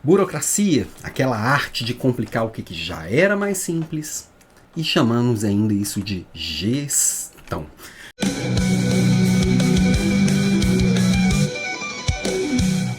Burocracia, aquela arte de complicar o que já era mais simples, e chamamos ainda isso de gestão.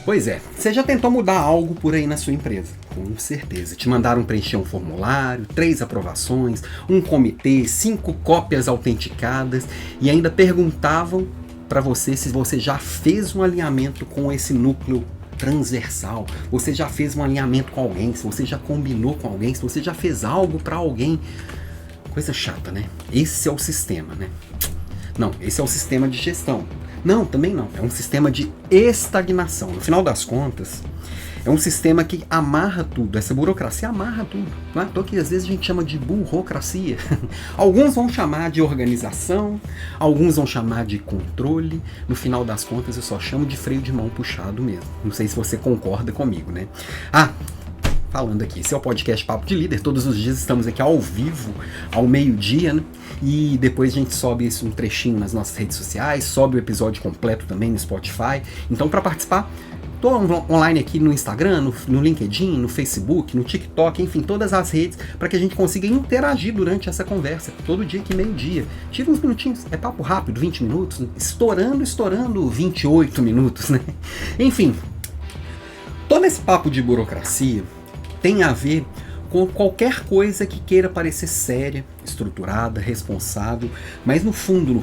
Pois é, você já tentou mudar algo por aí na sua empresa? Com certeza. Te mandaram preencher um formulário, 3 aprovações, um comitê, 5 cópias autenticadas e ainda perguntavam para você se você já fez um alinhamento com esse núcleo transversal, você já fez um alinhamento com alguém, se você já combinou com alguém, se você já fez algo para alguém. Coisa chata, né? Esse é o sistema, né? Não, esse é o sistema de gestão. Não, também não. É um sistema de estagnação. No final das contas, é um sistema que amarra tudo. Essa burocracia amarra tudo. Não é à toa que às vezes a gente chama de burocracia. Alguns vão chamar de organização, alguns vão chamar de controle. No final das contas, eu só chamo de freio de mão puxado mesmo. Não sei se você concorda comigo, né? Falando aqui, esse é o podcast Papo de Líder. Todos os dias estamos aqui ao vivo, ao meio-dia, né? E depois a gente sobe isso um trechinho nas nossas redes sociais, sobe o episódio completo também no Spotify. Então, para participar, tô online aqui no Instagram, no LinkedIn, no Facebook, no TikTok, enfim, todas as redes, para que a gente consiga interagir durante essa conversa, todo dia aqui meio-dia. Tira uns minutinhos, é papo rápido, 20 minutos, estourando 28 minutos, né? Enfim, todo esse papo de burocracia tem a ver com qualquer coisa que queira parecer séria, estruturada, responsável, mas no fundo,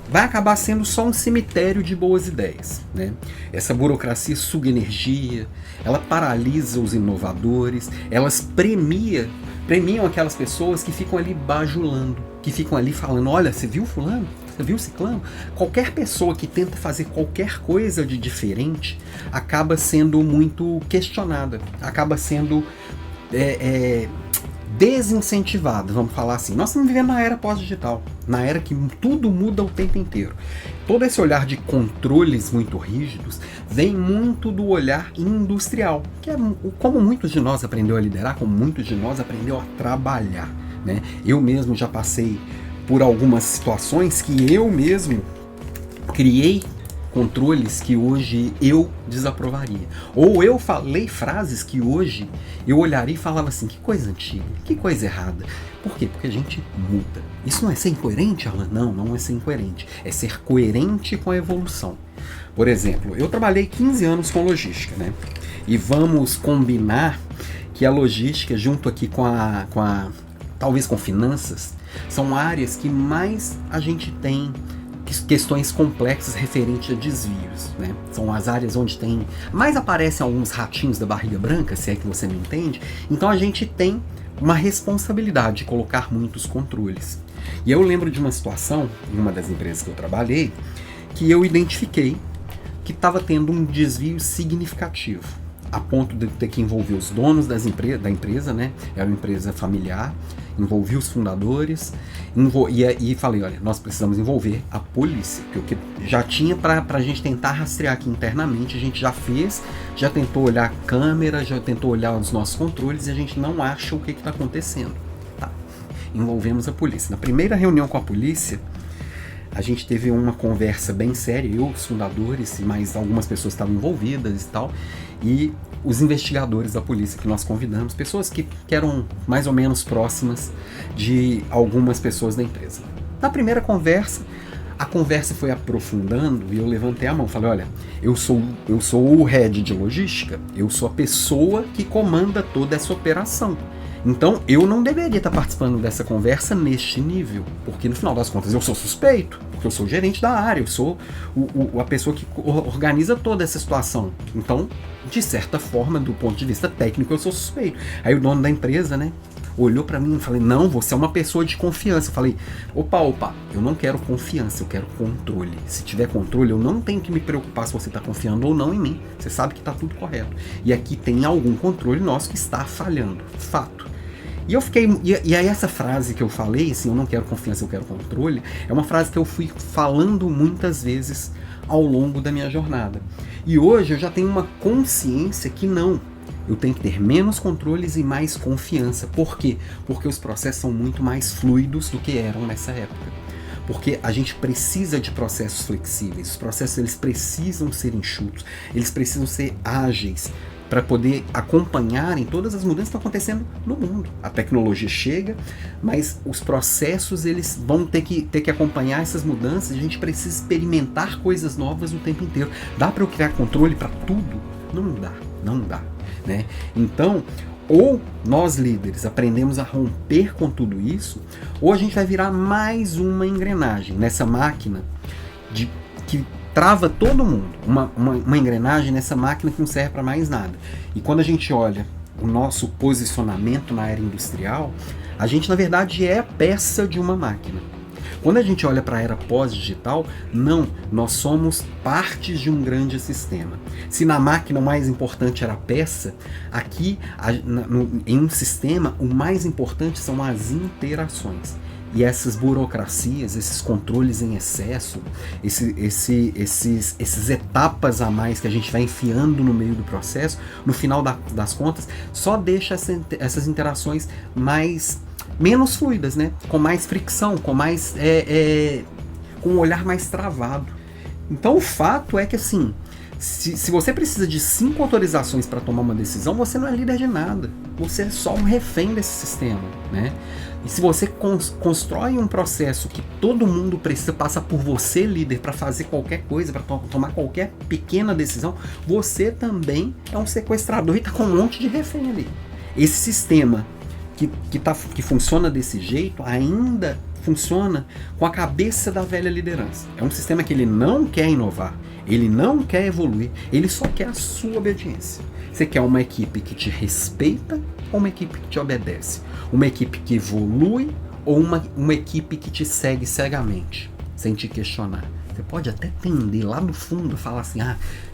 vai acabar sendo só um cemitério de boas ideias, né? Essa burocracia suga energia, ela paralisa os inovadores, elas premiam aquelas pessoas que ficam ali bajulando, que ficam ali falando, olha, você viu fulano? Você viu ciclano? Qualquer pessoa que tenta fazer qualquer coisa de diferente acaba sendo muito questionada, acaba sendo desincentivada, vamos falar assim. Nós estamos vivendo na era pós-digital, na era que tudo muda o tempo inteiro. Todo esse olhar de controles muito rígidos vem muito do olhar industrial, que é como muitos de nós aprendeu a liderar, como muitos de nós aprendeu a trabalhar, né? Eu mesmo já passei por algumas situações que eu mesmo criei controles que hoje eu desaprovaria. Ou eu falei frases que hoje eu olharia e falava assim, que coisa antiga, que coisa errada. Por quê? Porque a gente muda. Isso não é ser incoerente, Alan? Não, não é ser incoerente. É ser coerente com a evolução. Por exemplo, eu trabalhei 15 anos com logística, né? E vamos combinar que a logística, junto aqui talvez com finanças, são áreas que mais a gente tem questões complexas referentes a desvios, né? São as áreas onde mais aparecem alguns ratinhos da barriga branca, se é que você me entende. Então a gente tem uma responsabilidade de colocar muitos controles. E eu lembro de uma situação, em uma das empresas que eu trabalhei, que eu identifiquei que estava tendo um desvio significativo, a ponto de ter que envolver os donos da empresa, né? Era uma empresa familiar, envolvi os fundadores e falei, olha, nós precisamos envolver a polícia, porque o que já tinha para a gente tentar rastrear aqui internamente, a gente já fez, já tentou olhar a câmera, já tentou olhar os nossos controles e a gente não acha o que está acontecendo. Tá. Envolvemos a polícia. Na primeira reunião com a polícia, a gente teve uma conversa bem séria, eu, os fundadores, e mais algumas pessoas estavam envolvidas e tal, e os investigadores da polícia que nós convidamos, pessoas que eram mais ou menos próximas de algumas pessoas da empresa. Na primeira conversa, a conversa foi aprofundando e eu levantei a mão, falei, olha, eu sou o head de logística, eu sou a pessoa que comanda toda essa operação. Então, eu não deveria estar participando dessa conversa neste nível, porque no final das contas eu sou suspeito, porque eu sou o gerente da área, eu sou a pessoa que organiza toda essa situação. Então, de certa forma, do ponto de vista técnico, eu sou suspeito. Aí o dono da empresa, né, olhou pra mim e falei, não, você é uma pessoa de confiança. Eu falei, opa, eu não quero confiança, eu quero controle. Se tiver controle, eu não tenho que me preocupar se você está confiando ou não em mim. Você sabe que está tudo correto. E aqui tem algum controle nosso que está falhando. Fato. E aí essa frase que eu falei, assim, eu não quero confiança, eu quero controle, é uma frase que eu fui falando muitas vezes ao longo da minha jornada. E hoje eu já tenho uma consciência que não. Eu tenho que ter menos controles e mais confiança. Por quê? Porque os processos são muito mais fluidos do que eram nessa época. Porque a gente precisa de processos flexíveis. Os processos eles precisam ser enxutos, eles precisam ser ágeis. para poder acompanharem todas as mudanças que estão acontecendo no mundo. A tecnologia chega, mas os processos eles vão ter que acompanhar essas mudanças, e a gente precisa experimentar coisas novas o tempo inteiro. Dá para eu criar controle para tudo? Não dá, né? Então, ou nós líderes aprendemos a romper com tudo isso, ou a gente vai virar mais uma engrenagem nessa máquina que trava todo mundo, uma engrenagem nessa máquina que não serve para mais nada. E quando a gente olha o nosso posicionamento na era industrial, a gente na verdade é a peça de uma máquina. Quando a gente olha para a era pós-digital, não, nós somos partes de um grande sistema. Se na máquina o mais importante era a peça, aqui em um sistema o mais importante são as interações. E essas burocracias, esses controles em excesso, esses etapas a mais que a gente vai enfiando no meio do processo, no final das contas, só deixa essas interações menos fluidas, né? Com mais fricção, com mais com um olhar mais travado. Então o fato é que assim, se você precisa de 5 autorizações para tomar uma decisão, você não é líder de nada. Você é só um refém desse sistema, né? E se você constrói um processo que todo mundo precisa passar por você, líder, para fazer qualquer coisa, para tomar qualquer pequena decisão, você também é um sequestrador e está com um monte de refém ali. Esse sistema que funciona desse jeito ainda funciona com a cabeça da velha liderança. É um sistema que ele não quer inovar, ele não quer evoluir, ele só quer a sua obediência. Você quer uma equipe que te respeita ou uma equipe que te obedece? Uma equipe que evolui ou uma equipe que te segue cegamente, sem te questionar? Você pode até tender lá no fundo, falar assim,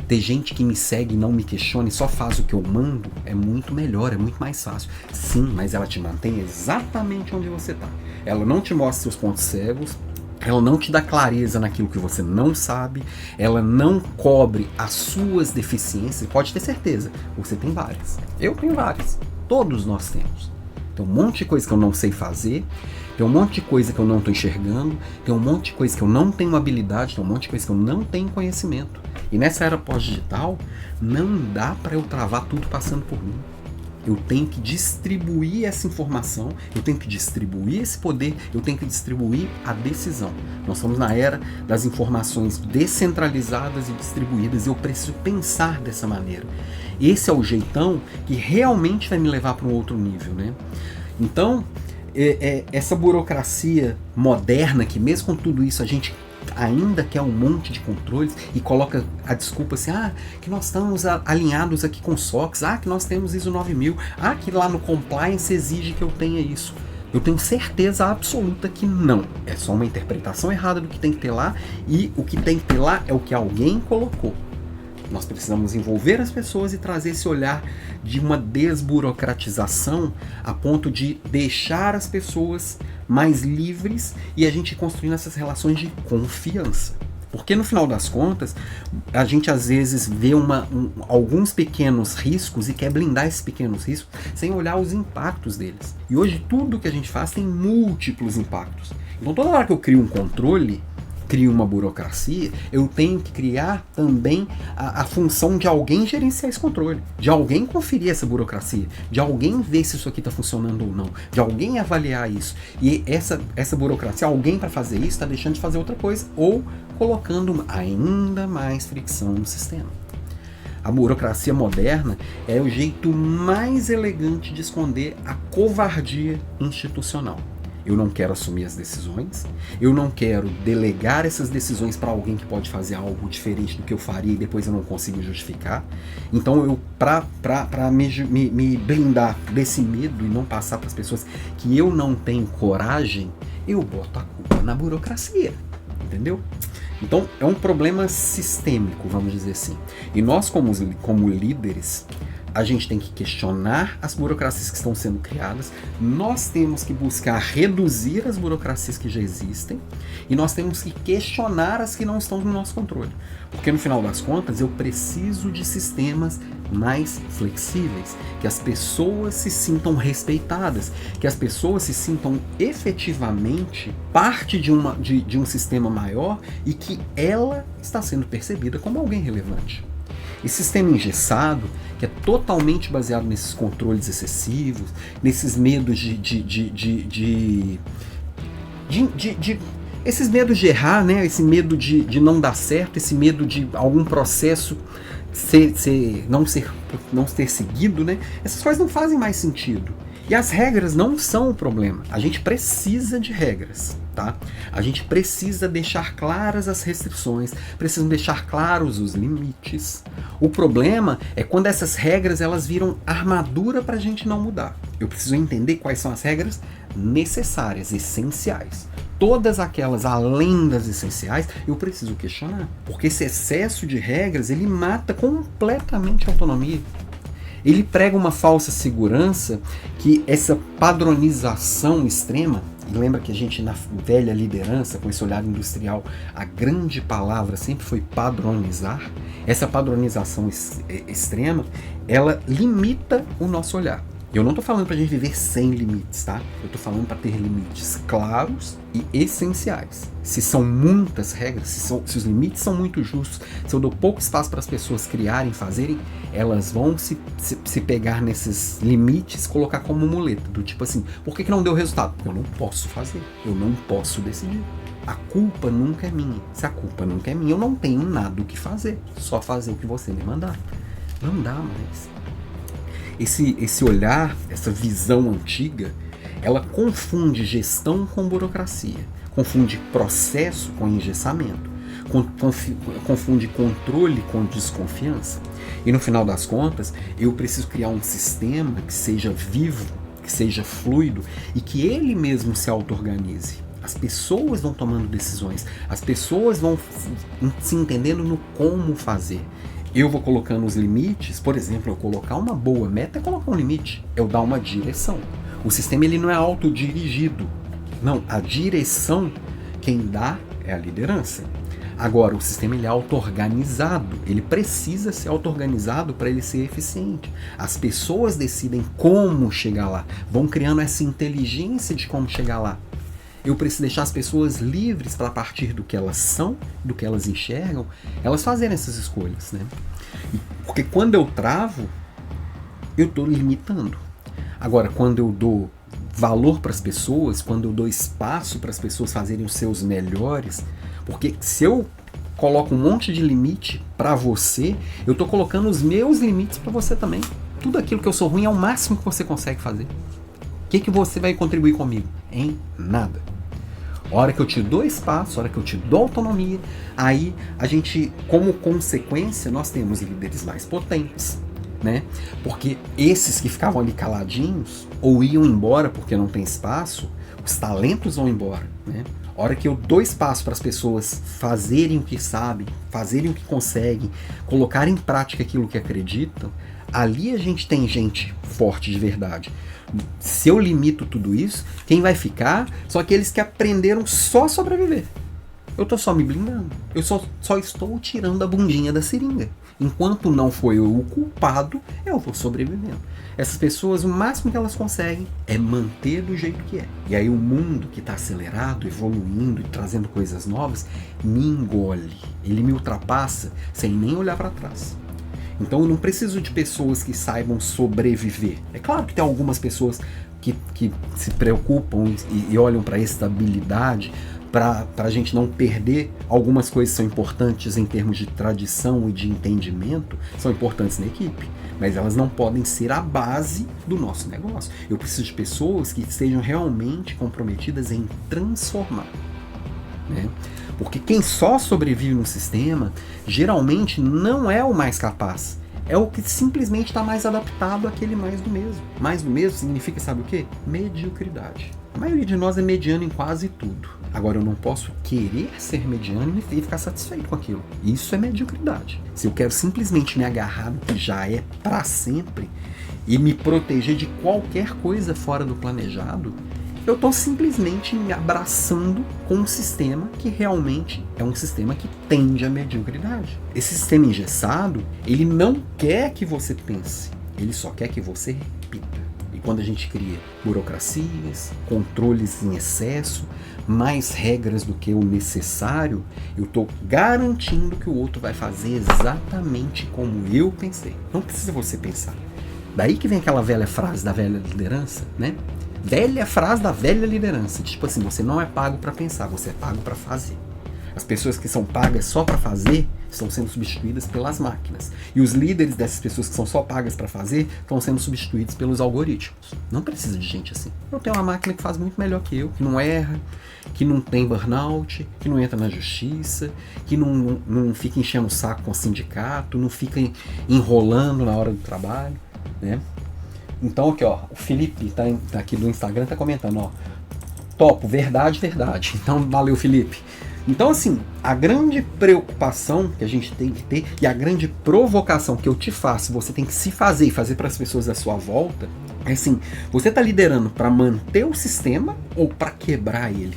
ter gente que me segue e não me questiona e só faz o que eu mando, é muito melhor, é muito mais fácil. Sim, mas ela te mantém exatamente onde você está. Ela não te mostra seus pontos cegos, ela não te dá clareza naquilo que você não sabe, ela não cobre as suas deficiências. Pode ter certeza, você tem várias. Eu tenho várias. Todos nós temos. Tem um monte de coisa que eu não sei fazer, tem um monte de coisa que eu não estou enxergando, tem um monte de coisa que eu não tenho habilidade, tem um monte de coisa que eu não tenho conhecimento. E nessa era pós-digital, não dá para eu travar tudo passando por mim. Eu tenho que distribuir essa informação, eu tenho que distribuir esse poder, eu tenho que distribuir a decisão. Nós estamos na era das informações descentralizadas e distribuídas, e eu preciso pensar dessa maneira. Esse é o jeitão que realmente vai me levar para um outro nível, né? Então, essa burocracia moderna, que mesmo com tudo isso a gente ainda quer um monte de controles e coloca a desculpa assim, que nós estamos alinhados aqui com SOX, que nós temos ISO 9000, que lá no compliance exige que eu tenha isso. Eu tenho certeza absoluta que não. É só uma interpretação errada do que tem que ter lá, e o que tem que ter lá é o que alguém colocou. Nós precisamos envolver as pessoas e trazer esse olhar de uma desburocratização a ponto de deixar as pessoas mais livres e a gente construindo essas relações de confiança. Porque no final das contas, a gente às vezes vê alguns pequenos riscos e quer blindar esses pequenos riscos sem olhar os impactos deles. E hoje tudo que a gente faz tem múltiplos impactos. Então toda hora que eu crio um controle, crio uma burocracia, eu tenho que criar também a função de alguém gerenciar esse controle, de alguém conferir essa burocracia, de alguém ver se isso aqui está funcionando ou não, de alguém avaliar isso. E essa burocracia, alguém para fazer isso está deixando de fazer outra coisa ou colocando ainda mais fricção no sistema. A burocracia moderna é o jeito mais elegante de esconder a covardia institucional. Eu não quero assumir as decisões, eu não quero delegar essas decisões para alguém que pode fazer algo diferente do que eu faria e depois eu não consigo justificar. Então, para me blindar desse medo e não passar para as pessoas que eu não tenho coragem, eu boto a culpa na burocracia, entendeu? Então, é um problema sistêmico, vamos dizer assim. E nós, como líderes, a gente tem que questionar as burocracias que estão sendo criadas, nós temos que buscar reduzir as burocracias que já existem e nós temos que questionar as que não estão no nosso controle. Porque no final das contas eu preciso de sistemas mais flexíveis, que as pessoas se sintam respeitadas, que as pessoas se sintam efetivamente parte de um sistema maior e que ela está sendo percebida como alguém relevante. Esse sistema engessado, que é totalmente baseado nesses controles excessivos, nesses medos esses medos de errar, né? Esse medo de não dar certo, esse medo de algum processo não ter seguido, né? Essas coisas não fazem mais sentido. E as regras não são o problema. A gente precisa de regras, tá? A gente precisa deixar claras as restrições, precisa deixar claros os limites. O problema é quando essas regras elas viram armadura para a gente não mudar. Eu preciso entender quais são as regras necessárias, essenciais. Todas aquelas além das essenciais, eu preciso questionar. Porque esse excesso de regras, ele mata completamente a autonomia. Ele prega uma falsa segurança que essa padronização extrema, e lembra que a gente na velha liderança, com esse olhar industrial, a grande palavra sempre foi padronizar. Essa padronização extrema, ela limita o nosso olhar. Eu não estou falando para a gente viver sem limites, tá? Eu estou falando para ter limites claros e essenciais. Se são muitas regras, se os limites são muito justos, se eu dou pouco espaço para as pessoas criarem, fazerem, elas vão se pegar nesses limites, colocar como muleta, do tipo assim, por que não deu resultado? Porque eu não posso fazer, eu não posso decidir. A culpa nunca é minha. Se a culpa nunca é minha, eu não tenho nada o que fazer, só fazer o que você me mandar. Não dá mais. Esse olhar, essa visão antiga, ela confunde gestão com burocracia, confunde processo com engessamento, confunde controle com desconfiança. E no final das contas, eu preciso criar um sistema que seja vivo, que seja fluido e que ele mesmo se auto-organize. As pessoas vão tomando decisões, as pessoas vão se entendendo no como fazer. Eu vou colocando os limites, por exemplo, eu colocar uma boa meta é colocar um limite, eu dar uma direção. O sistema ele não é autodirigido, não, a direção quem dá é a liderança. Agora, o sistema ele é auto-organizado, ele precisa ser auto-organizado para ele ser eficiente. As pessoas decidem como chegar lá, vão criando essa inteligência de como chegar lá. Eu preciso deixar as pessoas livres para, a partir do que elas são, do que elas enxergam, elas fazerem essas escolhas, né? Porque quando eu travo, eu estou limitando. Agora, quando eu dou valor para as pessoas, quando eu dou espaço para as pessoas fazerem os seus melhores, porque se eu coloco um monte de limite para você, eu estou colocando os meus limites para você também. Tudo aquilo que eu sou ruim é o máximo que você consegue fazer. O que você vai contribuir comigo? Em nada. A hora que eu te dou espaço, a hora que eu te dou autonomia, aí a gente, como consequência, nós temos líderes mais potentes, né? Porque esses que ficavam ali caladinhos ou iam embora porque não tem espaço, os talentos vão embora, né? A hora que eu dou espaço para as pessoas fazerem o que sabem, fazerem o que conseguem, colocar em prática aquilo que acreditam, ali a gente tem gente forte de verdade. Se eu limito tudo isso, quem vai ficar são aqueles que aprenderam só a sobreviver. Eu tô só me blindando. Eu só estou tirando a bundinha da seringa. Enquanto não foi eu o culpado, eu vou sobrevivendo. Essas pessoas, o máximo que elas conseguem é manter do jeito que é. E aí o mundo que está acelerado, evoluindo e trazendo coisas novas, me engole. Ele me ultrapassa sem nem olhar para trás. Então eu não preciso de pessoas que saibam sobreviver. É claro que tem algumas pessoas que se preocupam e olham para a estabilidade, para a gente não perder algumas coisas que são importantes em termos de tradição e de entendimento, são importantes na equipe, mas elas não podem ser a base do nosso negócio. Eu preciso de pessoas que estejam realmente comprometidas em transformar, né? Porque quem só sobrevive no sistema, geralmente não é o mais capaz. É o que simplesmente está mais adaptado àquele mais do mesmo. Mais do mesmo significa, sabe o quê? Mediocridade. A maioria de nós é mediano em quase tudo. Agora, eu não posso querer ser mediano e ficar satisfeito com aquilo. Isso é mediocridade. Se eu quero simplesmente me agarrar no que já é para sempre e me proteger de qualquer coisa fora do planejado, eu estou simplesmente me abraçando com um sistema que realmente é um sistema que tende à mediocridade. Esse sistema engessado, ele não quer que você pense, ele só quer que você repita. E E quando a gente cria burocracias, controles em excesso, mais regras do que o necessário, eu estou garantindo que o outro vai fazer exatamente como eu pensei. Não precisa você pensar. Daí que vem aquela velha frase da velha liderança, né? Velha frase da velha liderança. Tipo assim, você não é pago para pensar, você é pago para fazer. As pessoas que são pagas só para fazer estão sendo substituídas pelas máquinas. E os líderes dessas pessoas que são só pagas para fazer estão sendo substituídos pelos algoritmos. Não precisa de gente assim. Eu tenho uma máquina que faz muito melhor que eu, que não erra, que não tem burnout, que não entra na justiça, que não fica enchendo o saco com o sindicato, não fica enrolando na hora do trabalho, né? Então aqui, ó, o Felipe tá aqui do Instagram, tá comentando, ó, topo, verdade, verdade. Então valeu, Felipe. Então, assim, a grande preocupação que a gente tem que ter e a grande provocação que eu te faço, você tem que se fazer e fazer para as pessoas à sua volta, é assim, você tá liderando para manter o sistema ou para quebrar ele?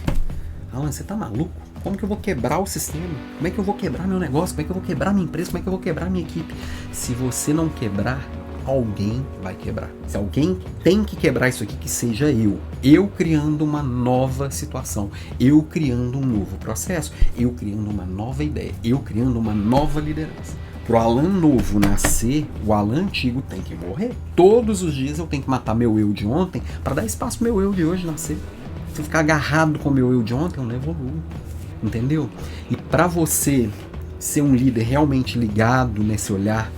Alan, você tá maluco? Como que eu vou quebrar o sistema? Como é que eu vou quebrar meu negócio? Como é que eu vou quebrar minha empresa? Como é que eu vou quebrar minha equipe? Se você não quebrar, alguém vai quebrar. Se alguém tem que quebrar isso aqui, que seja eu. Eu criando uma nova situação. Eu criando um novo processo. Eu criando uma nova ideia. Eu criando uma nova liderança. Pro Alan novo nascer, o Alan antigo tem que morrer. Todos os dias eu tenho que matar meu eu de ontem para dar espaço pro meu eu de hoje nascer. Se eu ficar agarrado com o meu eu de ontem, eu não evoluo. Entendeu? E para você ser um líder realmente ligado nesse olhar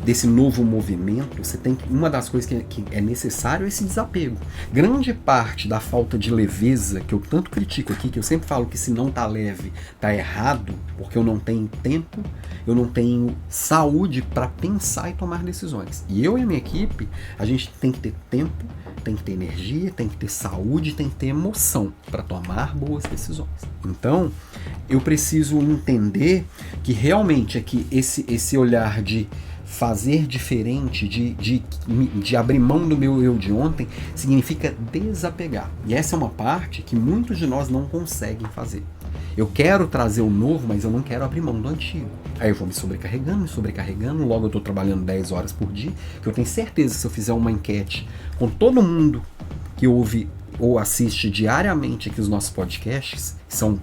desse novo movimento, você tem que, uma das coisas que é necessário é esse desapego. Grande parte da falta de leveza, que eu tanto critico aqui, que eu sempre falo que se não tá leve, tá errado, porque eu não tenho tempo, eu não tenho saúde para pensar e tomar decisões. E eu e a minha equipe, a gente tem que ter tempo, tem que ter energia, tem que ter saúde, tem que ter emoção para tomar boas decisões. Então, eu preciso entender que realmente é que esse olhar de fazer diferente, de abrir mão do meu eu de ontem, significa desapegar. E essa é uma parte que muitos de nós não conseguem fazer. Eu quero trazer o novo, mas eu não quero abrir mão do antigo. Aí eu vou me sobrecarregando, logo eu estou trabalhando 10 horas por dia, que eu tenho certeza que se eu fizer uma enquete com todo mundo que ouve ou assiste diariamente aqui os nossos podcasts, que são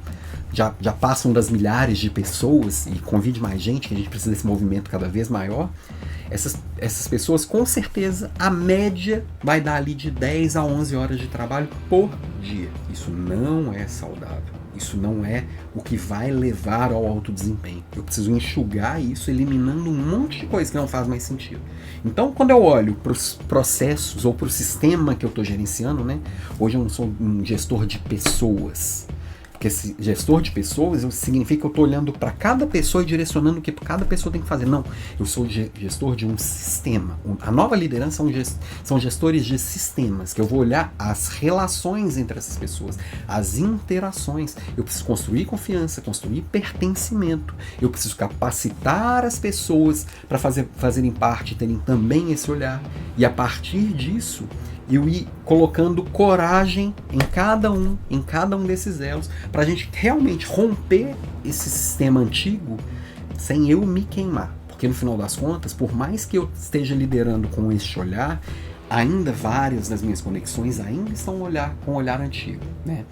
já passam das milhares de pessoas, e convide mais gente, que a gente precisa desse movimento cada vez maior, essas pessoas, com certeza, a média vai dar ali de 10 a 11 horas de trabalho por dia. Isso não é saudável. Isso não é o que vai levar ao alto desempenho. Eu preciso enxugar isso, eliminando um monte de coisa que não faz mais sentido. Então, quando eu olho para os processos ou para o sistema que eu estou gerenciando, né? Hoje eu não sou um gestor de pessoas. Porque esse gestor de pessoas significa que eu estou olhando para cada pessoa e direcionando o que cada pessoa tem que fazer. Não, eu sou gestor de um sistema. A nova liderança são gestores de sistemas, que eu vou olhar as relações entre essas pessoas, as interações. Eu preciso construir confiança, construir pertencimento. Eu preciso capacitar as pessoas para fazerem parte, terem também esse olhar. E a partir disso, eu ir colocando coragem em cada um desses elos, para a gente realmente romper esse sistema antigo sem eu me queimar. Porque no final das contas, por mais que eu esteja liderando com esse olhar, ainda várias das minhas conexões ainda estão com o olhar antigo, né?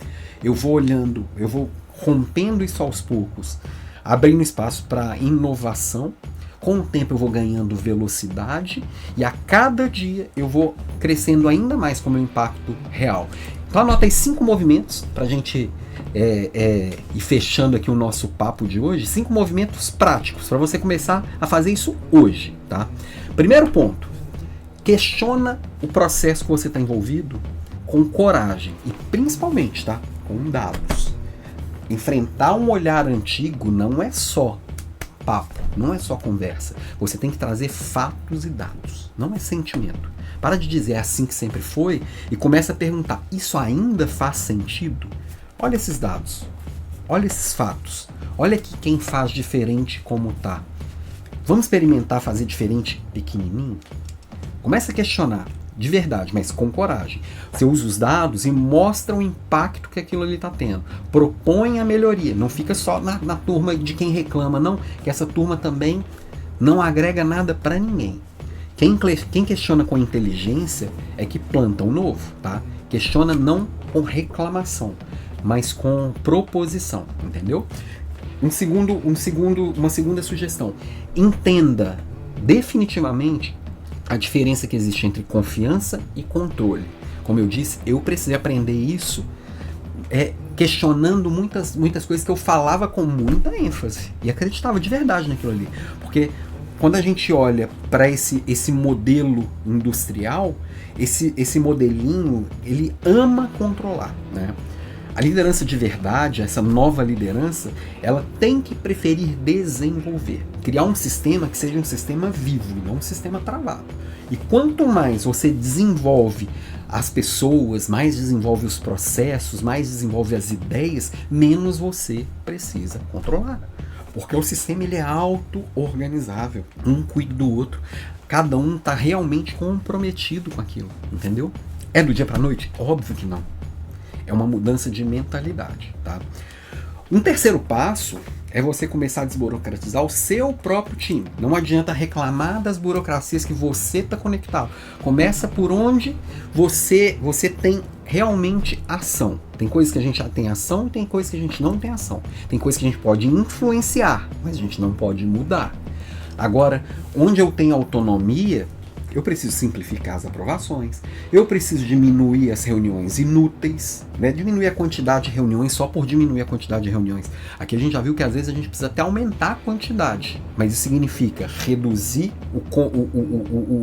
Eu vou olhando, eu vou rompendo isso aos poucos, abrindo espaço para inovação. Com o tempo eu vou ganhando velocidade e a cada dia eu vou crescendo ainda mais com o meu impacto real. Então anota aí 5 movimentos para a gente ir fechando aqui o nosso papo de hoje. 5 movimentos práticos para você começar a fazer isso hoje, tá? Primeiro ponto, questiona o processo que você está envolvido com coragem e principalmente, tá? Com dados. Enfrentar um olhar antigo não é só papo, não é só conversa. Você tem que trazer fatos e dados, não é sentimento. Para de dizer é assim que sempre foi e começa a perguntar, isso ainda faz sentido? Olha esses dados, olha esses fatos, olha aqui quem faz diferente como tá. Vamos experimentar fazer diferente pequenininho? Começa a questionar, de verdade, mas com coragem. Você usa os dados e mostra o impacto que aquilo ali está tendo. Propõe a melhoria. Não fica só na turma de quem reclama, não. Que essa turma também não agrega nada para ninguém. Quem questiona com inteligência é que planta o novo, tá? Questiona não com reclamação, mas com proposição, entendeu? Uma segunda sugestão. Entenda definitivamente a diferença que existe entre confiança e controle. Como eu disse, eu precisei aprender isso questionando muitas coisas que eu falava com muita ênfase e acreditava de verdade naquilo ali. Porque quando a gente olha para esse modelo industrial, esse modelinho, ele ama controlar, né? A liderança de verdade, essa nova liderança, ela tem que preferir desenvolver. Criar um sistema que seja um sistema vivo, não um sistema travado. E quanto mais você desenvolve as pessoas, mais desenvolve os processos, mais desenvolve as ideias, menos você precisa controlar. Porque o sistema ele é auto-organizável. Um cuida do outro. Cada um está realmente comprometido com aquilo. Entendeu? É do dia para a noite? Óbvio que não. É uma mudança de mentalidade, tá? Um terceiro passo é você começar a desburocratizar o seu próprio time. Não adianta reclamar das burocracias que você está conectado. Começa por onde você tem realmente ação. Tem coisas que a gente já tem ação e tem coisas que a gente não tem ação. Tem coisas que a gente pode influenciar, mas a gente não pode mudar. Agora, onde eu tenho autonomia, eu preciso simplificar as aprovações, eu preciso diminuir as reuniões inúteis, né? Diminuir a quantidade de reuniões só por diminuir a quantidade de reuniões. Aqui a gente já viu que às vezes a gente precisa até aumentar a quantidade, mas isso significa reduzir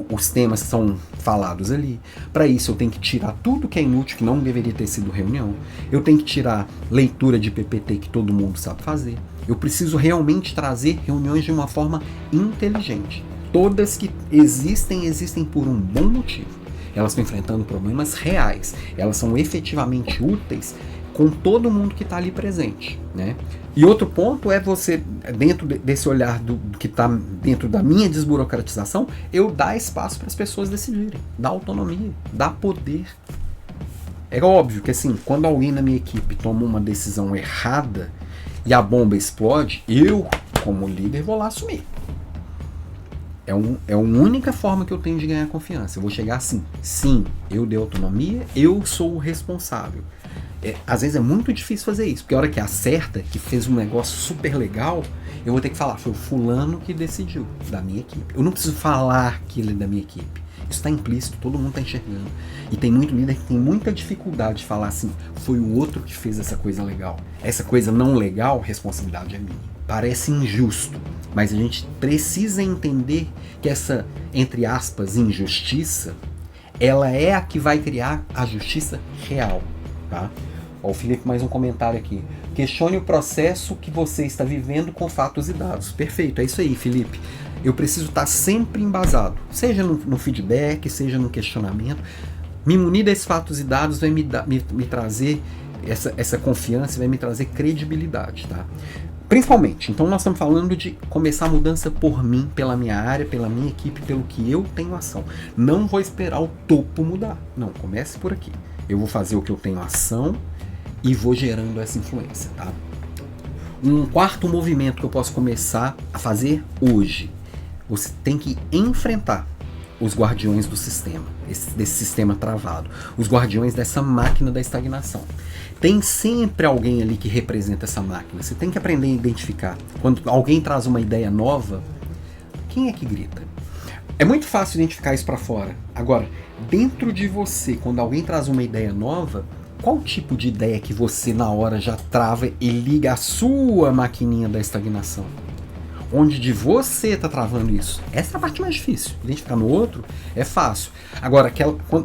os temas que são falados ali. Para isso eu tenho que tirar tudo que é inútil, que não deveria ter sido reunião, eu tenho que tirar leitura de PPT que todo mundo sabe fazer, eu preciso realmente trazer reuniões de uma forma inteligente. Todas que existem por um bom motivo. Elas estão enfrentando problemas reais. Elas são efetivamente úteis com todo mundo que está ali presente, né? E outro ponto é você, dentro desse olhar que está dentro da minha desburocratização, eu dar espaço para as pessoas decidirem. Dar autonomia, dar poder. É óbvio que assim, quando alguém na minha equipe toma uma decisão errada e a bomba explode, eu, como líder, vou lá assumir. É a única forma que eu tenho de ganhar confiança. Eu vou chegar assim, sim, eu dei autonomia, eu sou o responsável. Às vezes é muito difícil fazer isso, porque a hora que acerta, que fez um negócio super legal, eu vou ter que falar, foi o fulano que decidiu, da minha equipe. Eu não preciso falar que ele é da minha equipe. Isso está implícito, todo mundo está enxergando. E tem muito líder que tem muita dificuldade de falar assim, foi o outro que fez essa coisa legal. Essa coisa não legal, responsabilidade é minha. Parece injusto, mas a gente precisa entender que essa, entre aspas, injustiça, ela é a que vai criar a justiça real, tá? Ó, o Felipe, mais um comentário aqui. Questione o processo que você está vivendo com fatos e dados. Perfeito, é isso aí, Felipe. Eu preciso estar sempre embasado, seja no feedback, seja no questionamento. Me munir desses fatos e dados vai me trazer essa confiança, vai me trazer credibilidade, tá? Principalmente, então nós estamos falando de começar a mudança por mim, pela minha área, pela minha equipe, pelo que eu tenho ação. Não vou esperar o topo mudar. Não, comece por aqui. Eu vou fazer o que eu tenho ação e vou gerando essa influência, tá? Um quarto movimento que eu posso começar a fazer hoje. Você tem que enfrentar os guardiões do sistema, desse sistema travado, os guardiões dessa máquina da estagnação. Tem sempre alguém ali que representa essa máquina. Você tem que aprender a identificar. Quando alguém traz uma ideia nova, quem é que grita? É muito fácil identificar isso para fora. Agora, dentro de você, quando alguém traz uma ideia nova, qual tipo de ideia que você na hora já trava e liga a sua maquininha da estagnação? Onde de você está travando isso? Essa é a parte mais difícil. Identificar no outro é fácil. Agora,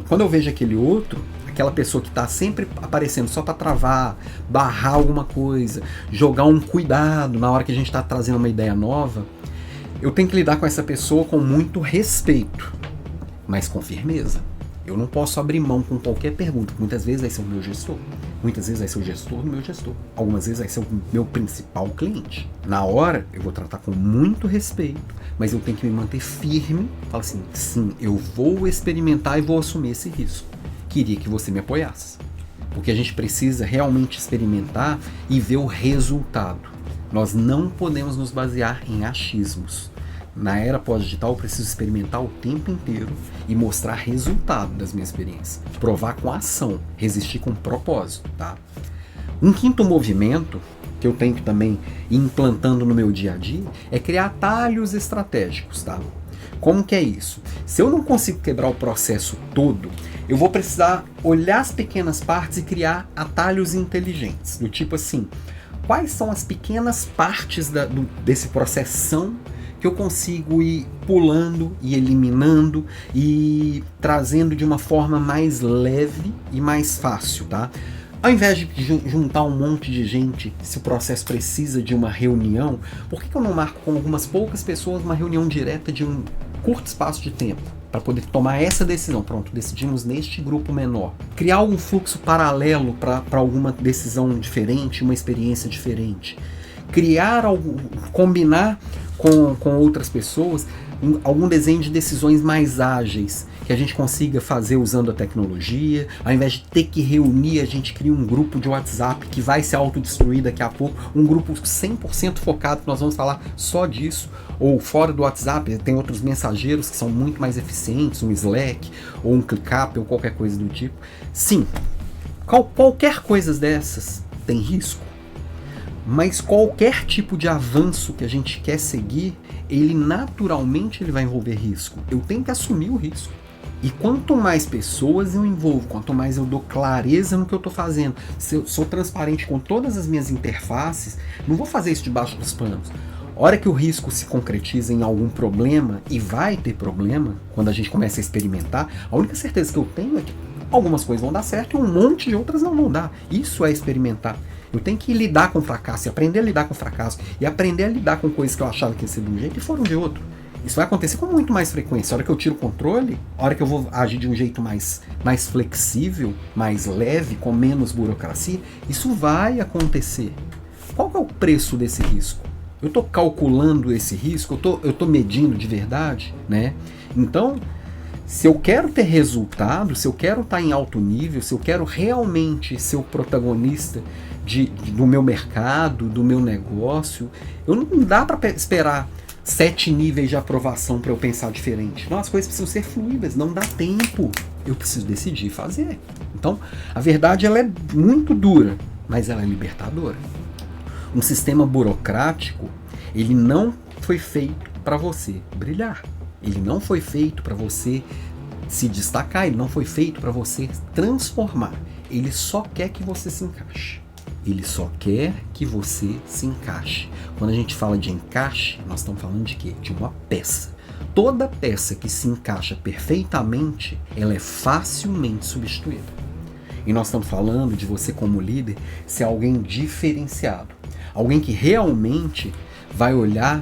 quando eu vejo aquele outro, aquela pessoa que está sempre aparecendo só para travar, barrar alguma coisa, jogar um cuidado na hora que a gente está trazendo uma ideia nova, eu tenho que lidar com essa pessoa com muito respeito, mas com firmeza. Eu não posso abrir mão com qualquer pergunta. Muitas vezes vai ser o meu gestor. Muitas vezes vai ser o gestor do meu gestor. Algumas vezes vai ser o meu principal cliente. Na hora, eu vou tratar com muito respeito, mas eu tenho que me manter firme. Falar assim, sim, eu vou experimentar e vou assumir esse risco. Queria que você me apoiasse. Porque a gente precisa realmente experimentar e ver o resultado. Nós não podemos nos basear em achismos. Na era pós-digital eu preciso experimentar o tempo inteiro e mostrar resultado das minhas experiências. Provar com ação, resistir com propósito, tá? Um quinto movimento que eu tenho que também ir implantando no meu dia a dia é criar atalhos estratégicos, tá? Como que é isso? Se eu não consigo quebrar o processo todo, eu vou precisar olhar as pequenas partes e criar atalhos inteligentes, do tipo assim, quais são as pequenas partes desse processão que eu consigo ir pulando e eliminando e trazendo de uma forma mais leve e mais fácil, tá? Ao invés de juntar um monte de gente, se o processo precisa de uma reunião, por que eu não marco com algumas poucas pessoas uma reunião direta de um curto espaço de tempo? Para poder tomar essa decisão. Pronto, decidimos neste grupo menor. Criar um fluxo paralelo para alguma decisão diferente, uma experiência diferente. Criar algo, combinar com outras pessoas algum desenho de decisões mais ágeis, que a gente consiga fazer usando a tecnologia. Ao invés de ter que reunir, a gente cria um grupo de WhatsApp que vai se autodestruir daqui a pouco, um grupo 100% focado, que nós vamos falar só disso, ou fora do WhatsApp, tem outros mensageiros que são muito mais eficientes, um Slack, ou um ClickUp, ou qualquer coisa do tipo. Sim, qualquer coisa dessas tem risco, mas qualquer tipo de avanço que a gente quer seguir, ele naturalmente ele vai envolver risco. Eu tenho que assumir o risco. E quanto mais pessoas eu envolvo, quanto mais eu dou clareza no que eu estou fazendo, se eu sou transparente com todas as minhas interfaces, não vou fazer isso debaixo dos panos. A hora que o risco se concretiza em algum problema, e vai ter problema quando a gente começa a experimentar, a única certeza que eu tenho é que algumas coisas vão dar certo e um monte de outras não vão dar. Isso é experimentar. Eu tenho que lidar com o fracasso, e aprender a lidar com o fracasso, e aprender a lidar com coisas que eu achava que ia ser de um jeito e foram de outro. Isso vai acontecer com muito mais frequência. A hora que eu tiro o controle, a hora que eu vou agir de um jeito mais flexível, mais leve, com menos burocracia, isso vai acontecer. Qual que é o preço desse risco? Eu estou calculando esse risco? Eu estou medindo de verdade, né? Então, se eu quero ter resultado, se eu quero estar em alto nível, se eu quero realmente ser o protagonista do meu mercado, do meu negócio, não dá para esperar 7 níveis de aprovação para eu pensar diferente. Não, as coisas precisam ser fluídas, não dá tempo. Eu preciso decidir fazer. Então, a verdade ela é muito dura, mas ela é libertadora. Um sistema burocrático, ele não foi feito para você brilhar. Ele não foi feito para você se destacar, ele não foi feito para você transformar. Ele só quer que você se encaixe. Ele só quer que você se encaixe. Quando a gente fala de encaixe, nós estamos falando de quê? De uma peça. Toda peça que se encaixa perfeitamente, ela é facilmente substituída. E nós estamos falando de você como líder ser alguém diferenciado. Alguém que realmente vai olhar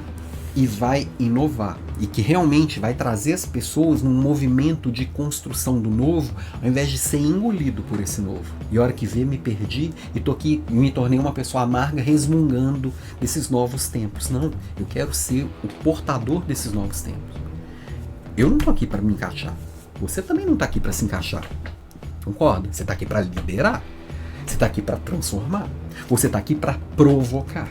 e vai inovar. E que realmente vai trazer as pessoas num movimento de construção do novo, ao invés de ser engolido por esse novo. E a hora que vê, me perdi e tô aqui, me tornei uma pessoa amarga, resmungando desses novos tempos. Não, eu quero ser o portador desses novos tempos. Eu não tô aqui para me encaixar. Você também não tá aqui para se encaixar. Concorda? Você tá aqui para liderar. Você tá aqui para transformar. Você tá aqui para provocar.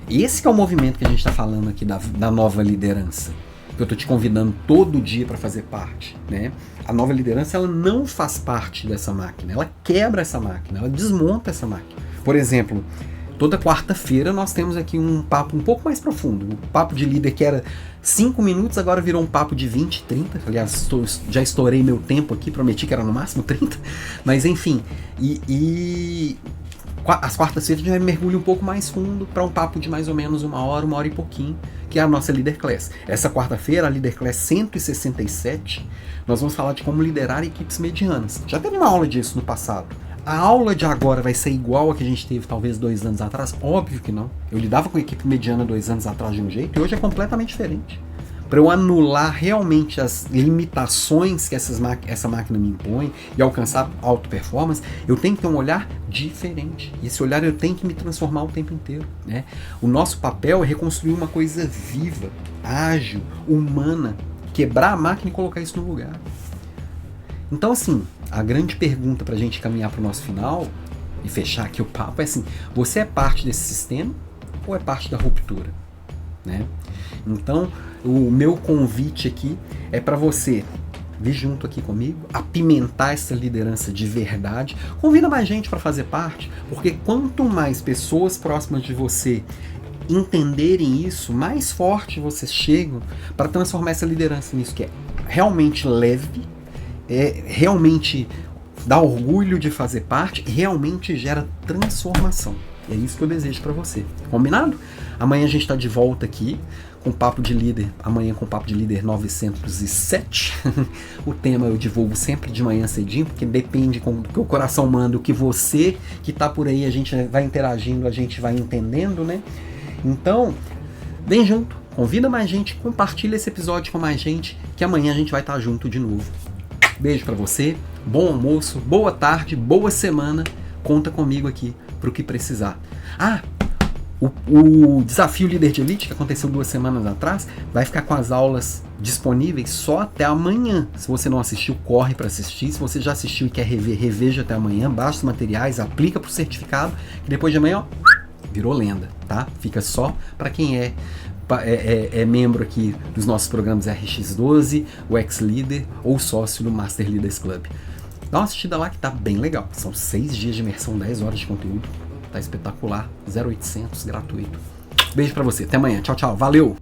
Esse que é o movimento que a gente está falando aqui da nova liderança. Que eu estou te convidando todo dia para fazer parte, né? A nova liderança ela não faz parte dessa máquina. Ela quebra essa máquina, ela desmonta essa máquina. Por exemplo, toda quarta-feira nós temos aqui um papo um pouco mais profundo. O papo de líder que era 5 minutos, agora virou um papo de 20, 30. Aliás, já estourei meu tempo aqui, prometi que era no máximo 30. Mas enfim, as quartas-feiras a gente mergulha um pouco mais fundo para um papo de mais ou menos 1 hora e pouquinho, que é a nossa Leader Class. Essa quarta-feira, a Leader Class 167, nós vamos falar de como liderar equipes medianas. Já teve uma aula disso no passado. A aula de agora vai ser igual a que a gente teve talvez 2 anos atrás? Óbvio que não. Eu lidava com equipe mediana 2 anos atrás de um jeito e hoje é completamente diferente. Para eu anular realmente as limitações que essa máquina me impõe e alcançar alta performance, eu tenho que ter um olhar diferente. E esse olhar eu tenho que me transformar o tempo inteiro, né? O nosso papel é reconstruir uma coisa viva, ágil, humana, quebrar a máquina e colocar isso no lugar. Então, assim, a grande pergunta para a gente caminhar para o nosso final e fechar aqui o papo é assim: você é parte desse sistema ou é parte da ruptura, né? Então, o meu convite aqui é para você vir junto aqui comigo, apimentar essa liderança de verdade. Convida mais gente para fazer parte, porque quanto mais pessoas próximas de você entenderem isso, mais forte vocês chegam para transformar essa liderança nisso que é realmente leve, realmente dá orgulho de fazer parte, realmente gera transformação. É isso que eu desejo para você. Combinado? Amanhã a gente está de volta aqui com Papo de Líder. Amanhã com Papo de Líder 907. O tema eu divulgo sempre de manhã cedinho, porque depende do que o coração manda, o que você que está por aí, a gente vai interagindo, a gente vai entendendo, né? Então, vem junto, convida mais gente, compartilha esse episódio com mais gente, que amanhã a gente vai estar junto de novo. Beijo para você, bom almoço, boa tarde, boa semana. Conta comigo aqui pro que precisar. O Desafio Líder de Elite, que aconteceu 2 semanas atrás, vai ficar com as aulas disponíveis só até amanhã. Se você não assistiu, corre para assistir. Se você já assistiu e quer rever, reveja até amanhã. Baixa os materiais, aplica pro certificado, que depois de amanhã, ó, virou lenda, tá? Fica só para quem é membro aqui dos nossos programas RX12, o Ex-Líder ou sócio do Master Leaders Club. Dá uma assistida lá que tá bem legal. São 6 dias de imersão, 10 horas de conteúdo. Tá espetacular. 0800, gratuito. Beijo pra você. Até amanhã. Tchau, tchau. Valeu!